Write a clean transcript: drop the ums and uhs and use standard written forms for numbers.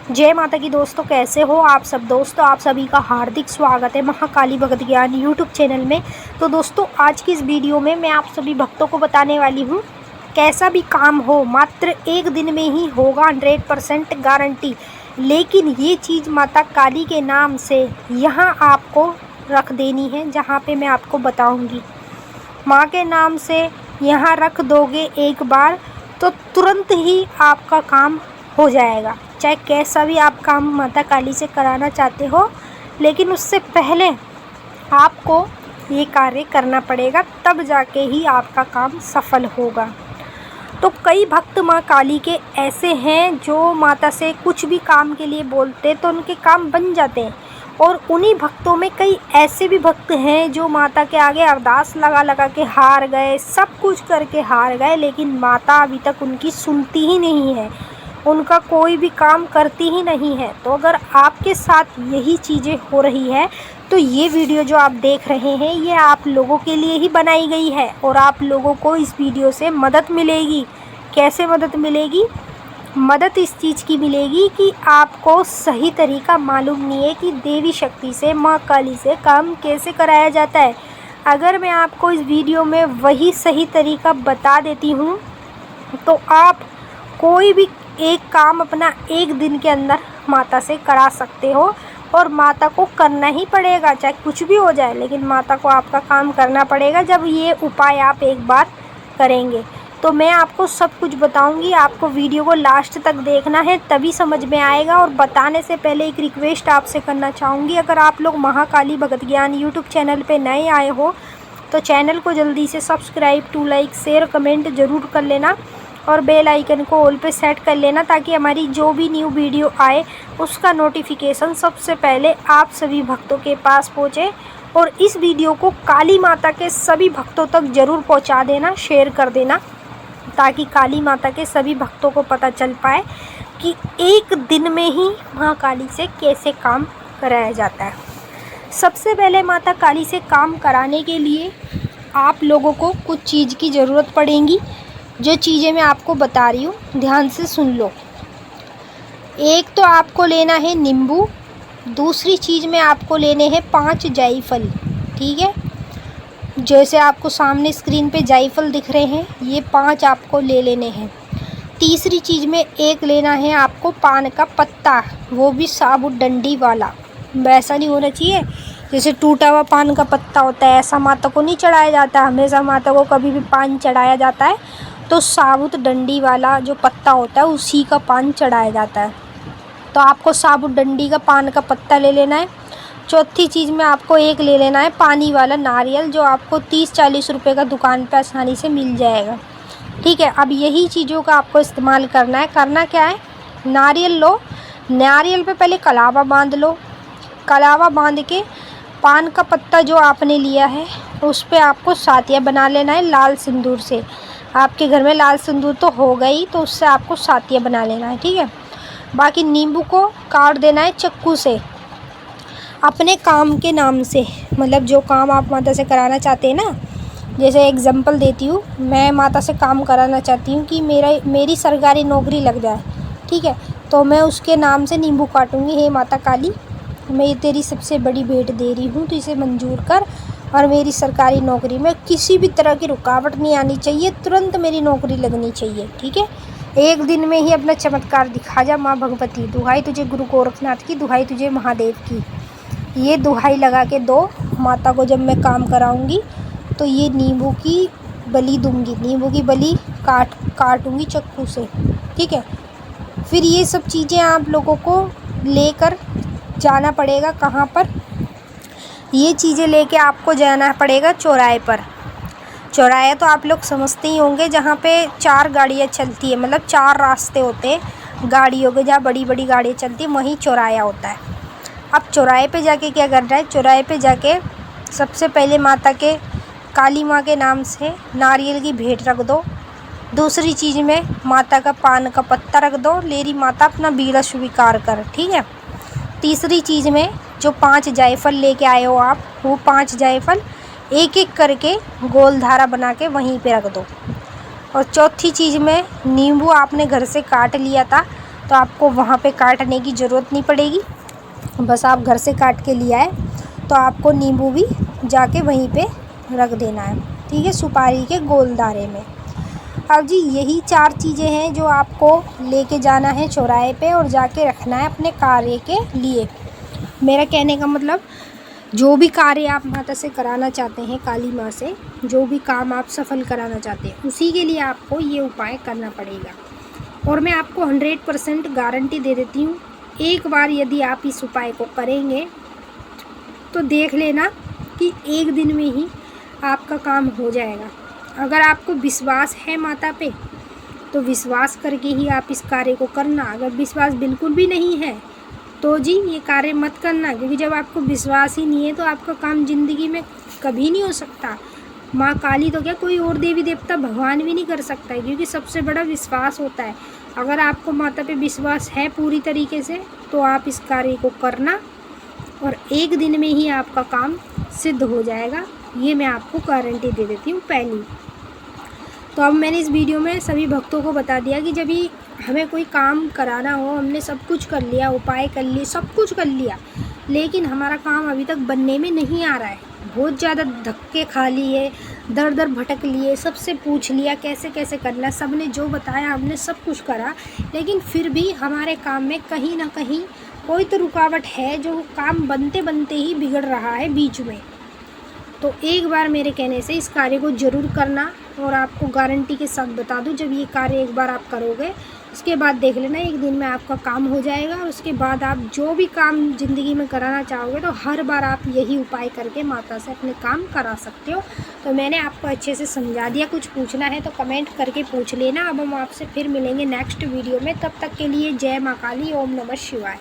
जय माता की दोस्तों, कैसे हो आप सब। दोस्तों आप सभी का हार्दिक स्वागत है महाकाली भगत ज्ञान यूट्यूब चैनल में। तो दोस्तों आज की इस वीडियो में मैं आप सभी भक्तों को बताने वाली हूँ, कैसा भी काम हो मात्र एक दिन में ही होगा 100% गारंटी। लेकिन ये चीज़ माता काली के नाम से यहाँ आपको रख देनी है, जहाँ पे मैं आपको बताऊँगी। माँ के नाम से यहाँ रख दोगे एक बार तो तुरंत ही आपका काम हो जाएगा। चाहे कैसा भी आप काम माता काली से कराना चाहते हो, लेकिन उससे पहले आपको ये कार्य करना पड़ेगा, तब जाके ही आपका काम सफल होगा। तो कई भक्त माँ काली के ऐसे हैं जो माता से कुछ भी काम के लिए बोलते तो उनके काम बन जाते हैं, और उन्हीं भक्तों में कई ऐसे भी भक्त हैं जो माता के आगे अरदास लगा लगा के हार गए, सब कुछ करके हार गए, लेकिन माता अभी तक उनकी सुनती ही नहीं है, उनका कोई भी काम करती ही नहीं है। तो अगर आपके साथ यही चीज़ें हो रही है तो ये वीडियो जो आप देख रहे हैं ये आप लोगों के लिए ही बनाई गई है, और आप लोगों को इस वीडियो से मदद मिलेगी। कैसे मदद मिलेगी? मदद इस चीज़ की मिलेगी कि आपको सही तरीका मालूम नहीं है कि देवी शक्ति से, माँ काली से काम कैसे कराया जाता है। अगर मैं आपको इस वीडियो में वही सही तरीका बता देती हूँ तो आप कोई भी एक काम अपना एक दिन के अंदर माता से करा सकते हो, और माता को करना ही पड़ेगा, चाहे कुछ भी हो जाए, लेकिन माता को आपका काम करना पड़ेगा जब ये उपाय आप एक बार करेंगे। तो मैं आपको सब कुछ बताऊंगी, आपको वीडियो को लास्ट तक देखना है तभी समझ में आएगा। और बताने से पहले एक रिक्वेस्ट आपसे करना चाहूँगी, अगर आप लोग महाकाली भगत ज्ञान यूट्यूब चैनल पे नए आए हो तो चैनल को जल्दी से subscribe, to like, share, comment ज़रूर कर लेना, और बेल आइकन को ऑल पे सेट कर लेना, ताकि हमारी जो भी न्यू वीडियो आए उसका नोटिफिकेशन सबसे पहले आप सभी भक्तों के पास पहुँचे। और इस वीडियो को काली माता के सभी भक्तों तक ज़रूर पहुँचा देना, शेयर कर देना, ताकि काली माता के सभी भक्तों को पता चल पाए कि एक दिन में ही माँ काली से कैसे काम कराया जाता है। सबसे पहले माता काली से काम कराने के लिए आप लोगों को कुछ चीज़ की ज़रूरत पड़ेगी। जो चीज़ें मैं आपको बता रही हूँ ध्यान से सुन लो। एक तो आपको लेना है नींबू, दूसरी चीज़ में आपको लेने हैं 5 जायफल, ठीक है। जैसे आपको सामने स्क्रीन पे जायफल दिख रहे हैं, ये 5 आपको ले लेने हैं। तीसरी चीज़ में एक लेना है आपको पान का पत्ता, वो भी साबुत डंडी वाला। वैसा नहीं होना चाहिए जैसे टूटा हुआ पान का पत्ता होता है, ऐसा माता को नहीं चढ़ाया जाता। हमेशा माता को कभी भी पान चढ़ाया जाता है तो साबुत डंडी वाला जो पत्ता होता है उसी का पान चढ़ाया जाता है। तो आपको साबुत डंडी का पान का पत्ता ले लेना है। चौथी चीज़ में आपको एक ले लेना है पानी वाला नारियल, जो आपको 30-40 रुपये का दुकान पे आसानी से मिल जाएगा, ठीक है। अब यही चीज़ों का आपको इस्तेमाल करना है। करना क्या है, नारियल लो, नारियल पे पहले कलावा बांध लो। कलावा बांध के पान का पत्ता जो आपने लिया है उस पर आपको सातिया बना लेना है लाल सिंदूर से। आपके घर में लाल सिंदूर तो हो गई, तो उससे आपको सातिया बना लेना है, ठीक है। बाकी नींबू को काट देना है चक्कू से, अपने काम के नाम से, मतलब जो काम आप माता से कराना चाहते हैं ना। जैसे एग्जांपल देती हूँ, मैं माता से काम कराना चाहती हूँ कि मेरी सरकारी नौकरी लग जाए, ठीक है। तो मैं उसके नाम से नींबू काटूँगी, हे माता काली, मैं तेरी सबसे बड़ी भेंट दे रही हूँ, तो इसे मंजूर कर, और मेरी सरकारी नौकरी में किसी भी तरह की रुकावट नहीं आनी चाहिए, तुरंत मेरी नौकरी लगनी चाहिए, ठीक है। एक दिन में ही अपना चमत्कार दिखा जा माँ भगवती, दुहाई तुझे गुरु गोरखनाथ की, दुहाई तुझे महादेव की। ये दुहाई लगा के दो माता को। जब मैं काम कराऊंगी तो ये नींबू की बलि दूंगी, नींबू की बलि काटूंगी चक्कू से, ठीक है। फिर ये सब चीज़ें आप लोगों को लेकर जाना पड़ेगा। कहाँ पर? ये चीज़ें लेके आपको जाना पड़ेगा चौराहे पर। चौराहे तो आप लोग समझते ही होंगे, जहाँ पे 4 गाड़ियाँ चलती है, मतलब 4 रास्ते होते हैं गाड़ियों के, जहाँ बड़ी बड़ी गाड़ियाँ चलती है वहीं चौराहा होता है। अब चौराहे पे जाके क्या करना है, चौराहे पे जाके सबसे पहले माता के, काली माँ के नाम से नारियल की भेंट रख दो। दूसरी चीज़ में माता का पान का पत्ता रख दो, लेरी माता अपना बीड़ा स्वीकार कर, ठीक है। तीसरी चीज़ में जो 5 जायफल लेके आए हो आप, वो 5 जायफल एक एक करके गोल धारा बना के वहीं पे रख दो। और चौथी चीज़ में नींबू आपने घर से काट लिया था, तो आपको वहाँ पे काटने की ज़रूरत नहीं पड़ेगी, बस आप घर से काट के लिया है तो आपको नींबू भी जाके वहीं पे रख देना है, ठीक है, सुपारी के गोल दायरे में। अब जी यही 4 चीज़ें हैं जो आपको लेके जाना है चौराहे पे और जाके रखना है अपने कार्य के लिए। मेरा कहने का मतलब, जो भी कार्य आप माता से कराना चाहते हैं, काली माँ से जो भी काम आप सफल कराना चाहते हैं, उसी के लिए आपको ये उपाय करना पड़ेगा। और मैं आपको 100% गारंटी दे देती हूँ, एक बार यदि आप इस उपाय को करेंगे तो देख लेना कि एक दिन में ही आपका काम हो जाएगा। अगर आपको विश्वास है माता पे तो विश्वास करके ही आप इस कार्य को करना। अगर विश्वास बिल्कुल भी नहीं है तो जी ये कार्य मत करना, क्योंकि जब आपको विश्वास ही नहीं है तो आपका काम ज़िंदगी में कभी नहीं हो सकता। माँ काली तो क्या, कोई और देवी देवता भगवान भी नहीं कर सकता है, क्योंकि सबसे बड़ा विश्वास होता है। अगर आपको माता पे विश्वास है पूरी तरीके से तो आप इस कार्य को करना और एक दिन में ही आपका काम सिद्ध हो जाएगा, ये मैं आपको गारंटी दे देती हूँ पहली। तो अब मैंने इस वीडियो में सभी भक्तों को बता दिया कि जब भी हमें कोई काम कराना हो, हमने सब कुछ कर लिया, उपाय कर लिए, सब कुछ कर लिया, लेकिन हमारा काम अभी तक बनने में नहीं आ रहा है, बहुत ज़्यादा धक्के खा लिए, दर दर भटक लिए, सबसे पूछ लिया कैसे कैसे करना, सब ने जो बताया हमने सब कुछ करा, लेकिन फिर भी हमारे काम में कहीं ना कहीं कोई तो रुकावट है, जो काम बनते बनते ही बिगड़ रहा है बीच में। तो एक बार मेरे कहने से इस कार्य को ज़रूर करना, और आपको गारंटी के साथ बता दूं, जब ये कार्य एक बार आप करोगे उसके बाद देख लेना एक दिन में आपका काम हो जाएगा। और उसके बाद आप जो भी काम ज़िंदगी में कराना चाहोगे तो हर बार आप यही उपाय करके माता से अपने काम करा सकते हो। तो मैंने आपको अच्छे से समझा दिया, कुछ पूछना है तो कमेंट करके पूछ लेना। अब हम आपसे फिर मिलेंगे नेक्स्ट वीडियो में, तब तक के लिए जय माँ काली, ओम नमः शिवाय।